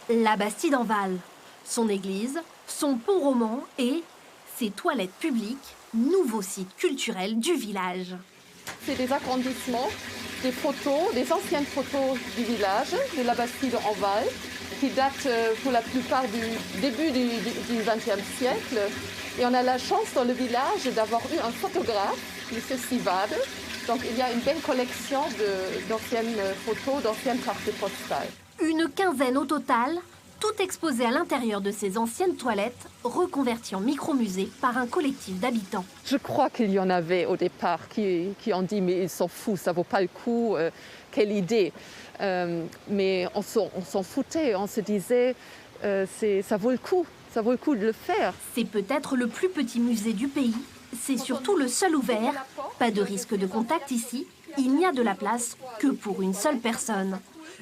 La Bastide-en-Val, son église, son pont roman et ses toilettes publiques, nouveau site culturel du village. C'est des agrandissements, des photos, des anciennes photos du village, de la Bastide-en-Val, qui datent pour la plupart du début du XXe siècle. Et on a la chance dans le village d'avoir eu un photographe, M. Sivade. Donc il y a une belle collection d'anciennes photos, d'anciennes cartes postales. Une quinzaine au total, tout exposé à l'intérieur de ces anciennes toilettes, reconverties en micro-musée par un collectif d'habitants. Je crois qu'il y en avait au départ qui ont dit mais ils s'en foutent, ça vaut pas le coup, quelle idée. Mais on s'en foutait, on se disait ça vaut le coup de le faire. C'est peut-être le plus petit musée du pays, c'est surtout le seul ouvert. Pas de risque de contact ici, il n'y a de la place que pour une seule personne.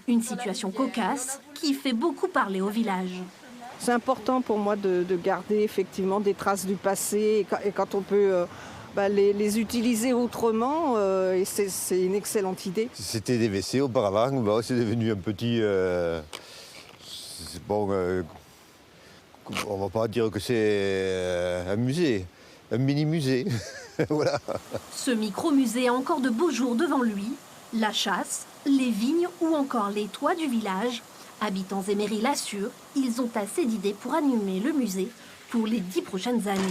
Une situation cocasse qui fait beaucoup parler au village. C'est important pour moi de garder effectivement des traces du passé et quand on peut les utiliser autrement, c'est une excellente idée. C'était des WC auparavant, c'est devenu un petit... on va pas dire que c'est un musée, un mini-musée. Voilà. Ce micro-musée a encore de beaux jours devant lui. La chasse, les vignes ou encore les toits du village. Habitants et mairies l'assurent, ils ont assez d'idées pour animer le musée pour les 10 prochaines années.